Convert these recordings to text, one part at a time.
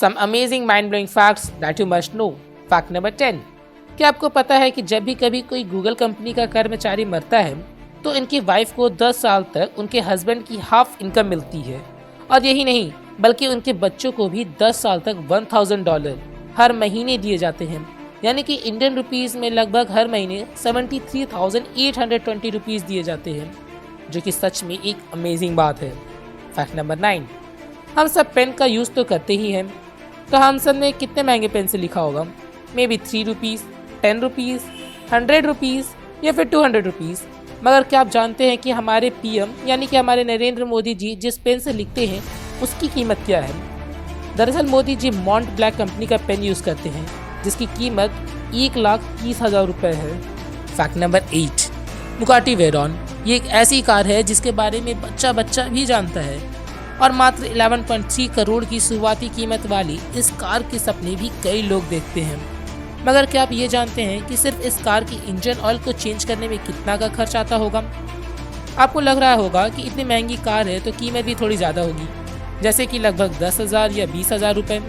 Some amazing mind-blowing facts that you must know. Fact number 10. क्या आपको पता है कि जब भी कभी कोई गूगल कंपनी का कर्मचारी मरता है तो इनकी वाइफ को 10 साल तक उनके हस्बैंड की हाफ इनकम मिलती है। और यही नहीं बल्कि उनके बच्चों को भी 10 साल तक $1000 हर महीने दिए जाते हैं, यानी कि इंडियन रुपीस में लगभग हर महीने 73,820 रुपीज़ दिए जाते हैं, जो कि सच में एक अमेजिंग बात है। Fact number 9. हम सब पेन का यूज़ तो करते ही हैं, तो हम सब ने कितने महंगे पेन से लिखा होगा? May be 3 rupees, 10 rupees, 100 rupees या फिर 200 रुपीज़। मगर क्या आप जानते हैं कि हमारे पीएम यानी कि हमारे नरेंद्र मोदी जी जिस पेन से लिखते हैं उसकी कीमत क्या है? दरअसल मोदी जी मॉन्ट ब्लैक कंपनी का पेन यूज़ करते हैं जिसकी कीमत 1,30,000 रुपये है। Fact number 8. बुगाटी वेरॉन ये एक ऐसी कार है जिसके बारे में बच्चा भी जानता है और मात्र 11.3 करोड़ की शुरुआती कीमत वाली इस कार के सपने भी कई लोग देखते हैं। मगर क्या आप ये जानते हैं कि सिर्फ इस कार की इंजन ऑयल को चेंज करने में कितना का खर्च आता होगा? आपको लग रहा होगा कि इतनी महंगी कार है तो कीमत भी थोड़ी ज़्यादा होगी, जैसे कि लगभग 10,000 या 20,000 रुपये।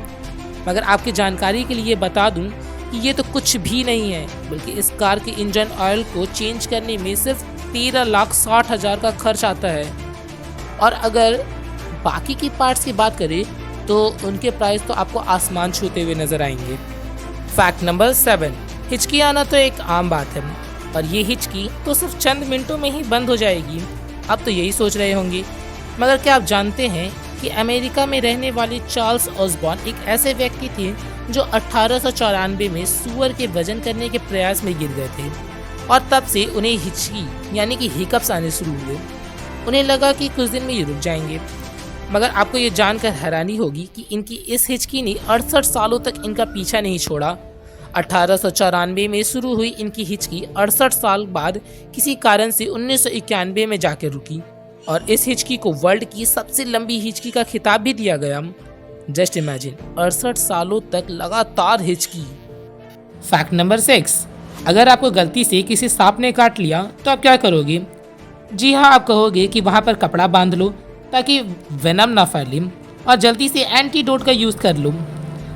मगर आपकी जानकारी के लिए बता दूं कि ये तो कुछ भी नहीं है, बल्कि इस कार के इंजन ऑयल को चेंज करने में सिर्फ 13,60,000 का खर्च आता है। और अगर बाकी की पार्ट्स की बात करें तो उनके प्राइस तो आपको आसमान छूते हुए नजर आएंगे। Fact number 7. हिचकी आना तो एक आम बात है और ये हिचकी तो सिर्फ चंद मिनटों में ही बंद हो जाएगी। आप तो यही सोच रहे होंगे, मगर क्या आप जानते हैं कि अमेरिका में रहने वाले चार्ल्स ऑसबॉर्न एक ऐसे व्यक्ति थे जो 1894 में सूअर के वजन करने के प्रयास में गिर गए थे और तब से उन्हें हिचकी यानी कि हिकअप्स आने शुरू हुए। उन्हें लगा कि कुछ दिन में ये रुक जाएंगे, मगर आपको ये जानकर हैरानी होगी कि इनकी इस हिचकी ने 68 सालों तक इनका पीछा नहीं छोड़ा। 1894 में शुरू हुई इनकी हिचकी 68 साल बाद किसी कारण से 1991 में जाकर रुकी और इस हिचकी को वर्ल्ड की सबसे लंबी हिचकी का खिताब भी दिया गया। जस्ट इमेजिन 68 सालों तक लगातार हिचकी। Fact number 6. अगर आपको गलती से किसी सांप ने काट लिया तो आप क्या करोगे? जी हाँ, आप कहोगे कि वहाँ पर कपड़ा बांध लो ताकि वेनम ना फैले और जल्दी से एंटीडोट का यूज़ कर लो।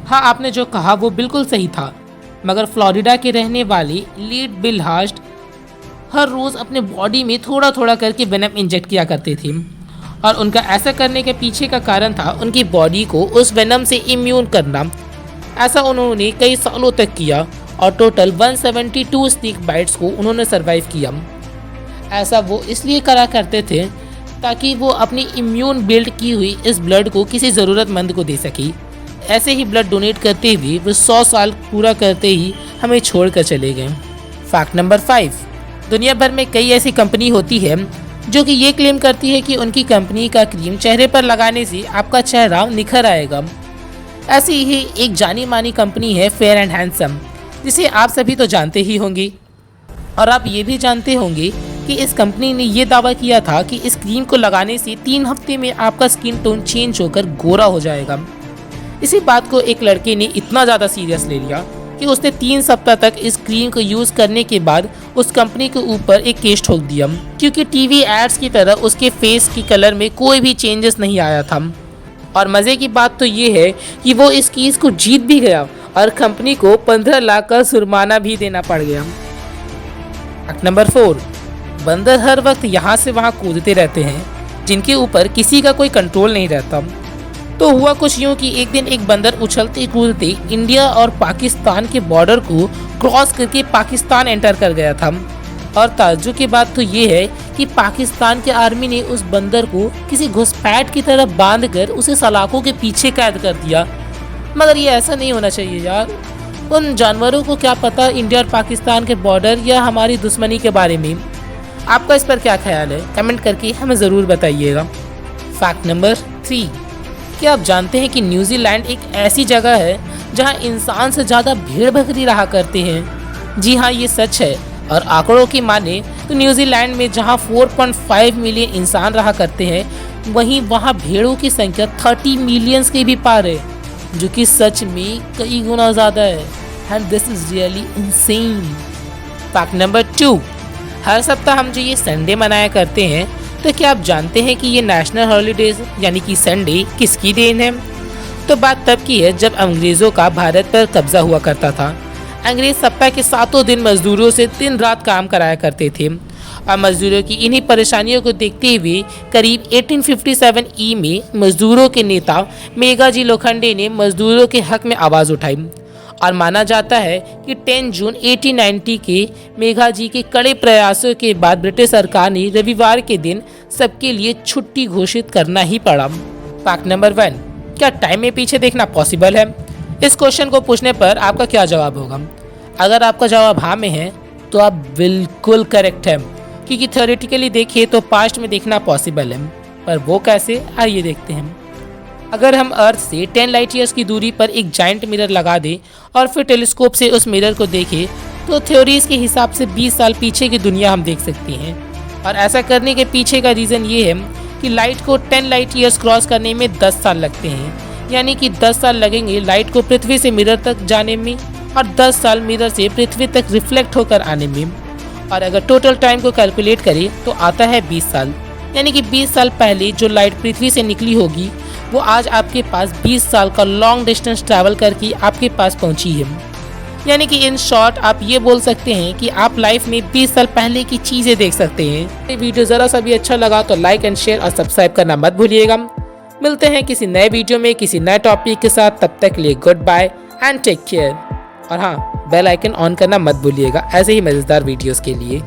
हाँ, आपने जो कहा वो बिल्कुल सही था, मगर फ्लोरिडा के रहने वाले लीड बिलहार्स्ट हर रोज़ अपने बॉडी में थोड़ा थोड़ा करके वेनम इंजेक्ट किया करते थे और उनका ऐसा करने के पीछे का कारण था उनकी बॉडी को उस वेनम से इम्यून करना। ऐसा उन्होंने कई सालों तक किया और टोटल 172 स्नेक बाइट्स को उन्होंने सरवाइव किया। ऐसा वो इसलिए करा करते थे ताकि वो अपनी इम्यून बिल्ड की हुई इस ब्लड को किसी ज़रूरतमंद को दे सके। ऐसे ही ब्लड डोनेट करते हुए वो 100 साल पूरा करते ही हमें छोड़कर चले गए। Fact number 5. दुनिया भर में कई ऐसी कंपनी होती है जो कि ये क्लेम करती है कि उनकी कंपनी का क्रीम चेहरे पर लगाने से आपका चेहरा निखर आएगा। ऐसी ही एक जानी मानी कंपनी है फेयर एंड हैंडसम, जिसे आप सभी तो जानते ही होंगे। और आप ये भी जानते होंगे कि इस कंपनी ने ये दावा किया था कि इस क्रीम को लगाने से 3 हफ्ते में आपका स्किन टोन चेंज होकर गोरा हो जाएगा। इसी बात को एक लड़के ने इतना ज़्यादा सीरियस ले लिया कि उसने 3 सप्ताह तक इस क्रीम को यूज़ करने के बाद उस कंपनी के ऊपर एक केस ठोक दिया, क्योंकि टीवी एड्स की तरह उसके फेस की कलर में कोई भी चेंजेस नहीं आया था। और मज़े की बात तो ये है कि वो इस केस को जीत भी गया और कंपनी को 15 लाख का जुर्माना भी देना पड़ गया। Fact number 4. बंदर हर वक्त यहाँ से वहाँ कूदते रहते हैं जिनके ऊपर किसी का कोई कंट्रोल नहीं रहता। तो हुआ कुछ यूँ कि एक दिन एक बंदर उछलते कूदते इंडिया और पाकिस्तान के बॉर्डर को क्रॉस करके पाकिस्तान एंटर कर गया था। और ताज्जुब की बात तो ये है कि पाकिस्तान के आर्मी ने उस बंदर को किसी घुसपैठ की तरह बांध कर उसे सलाखों के पीछे कैद कर दिया। मगर ये ऐसा नहीं होना चाहिए यार। उन जानवरों को क्या पता इंडिया और पाकिस्तान के बॉर्डर या हमारी दुश्मनी के बारे में। आपका इस पर क्या ख्याल है? कमेंट करके हमें ज़रूर बताइएगा। Fact number 3. क्या आप जानते हैं कि न्यूजीलैंड एक ऐसी जगह है जहां इंसान से ज़्यादा भेड़ बकरी रहा करते हैं? जी हाँ, ये सच है। और आंकड़ों की माने तो न्यूजीलैंड में जहां 4.5 मिलियन इंसान रहा करते हैं, वहीं वहां भेड़ों की संख्या 30 मिलियंस के भी पार है, जो कि सच में कई गुना ज़्यादा है। And this is really insane. Fact number 2. हर सप्ताह हम जो ये संडे मनाया करते हैं, तो क्या आप जानते हैं कि ये नेशनल हॉलीडेज यानी कि संडे किसकी देन है? तो बात तब की है जब अंग्रेजों का भारत पर कब्जा हुआ करता था। अंग्रेज सप्ताह के 7 दिन मजदूरों से दिन रात काम कराया करते थे और मजदूरों की इन्हीं परेशानियों को देखते हुए करीब 1857 ई में मजदूरों के नेता मेघाजी लोखंडे ने मजदूरों के हक में आवाज़ उठाई और माना जाता है कि 10 जून 1890 के मेघाजी के कड़े प्रयासों के बाद ब्रिटिश सरकार ने रविवार के दिन सबके लिए छुट्टी घोषित करना ही पड़ा। फैक्ट नंबर 1, क्या टाइम में पीछे देखना पॉसिबल है? इस क्वेश्चन को पूछने पर आपका क्या जवाब होगा? अगर आपका जवाब हाँ में है तो आप बिल्कुल करेक्ट है, क्योंकि थ्योरेटिकली देखिए तो पास्ट में देखना पॉसिबल है, पर वो कैसे, आइए देखते हैं। अगर हम अर्थ से 10 लाइट ईयर्स की दूरी पर एक जाइंट मिरर लगा दें और फिर टेलीस्कोप से उस मिरर को देखें तो थ्योरीज के हिसाब से 20 साल पीछे की दुनिया हम देख सकते हैं। और ऐसा करने के पीछे का रीज़न ये है कि लाइट को 10 लाइट ईयर्स क्रॉस करने में 10 साल लगते हैं, यानी कि 10 साल लगेंगे लाइट को पृथ्वी से मिरर तक जाने में और 10 साल मिरर से पृथ्वी तक रिफ्लेक्ट होकर आने में। और अगर टोटल टाइम को कैलकुलेट करें तो आता है 20 साल, यानी कि 20 साल पहले जो लाइट पृथ्वी से निकली होगी वो आज आपके पास 20 साल का लॉन्ग डिस्टेंस ट्रैवल करके आपके पास पहुंची है। यानी कि इन शॉर्ट आप ये बोल सकते हैं कि आप लाइफ में 20 साल पहले की चीज़ें देख सकते हैं। ये वीडियो ज़रा सा भी अच्छा लगा तो लाइक एंड शेयर और सब्सक्राइब करना मत भूलिएगा। मिलते हैं किसी नए वीडियो में किसी नए टॉपिक के साथ, तब तक के लिए good bye and take care. और हाँ, बेल आइकन ऑन करना मत भूलिएगा ऐसे ही मज़ेदार वीडियोस के लिए।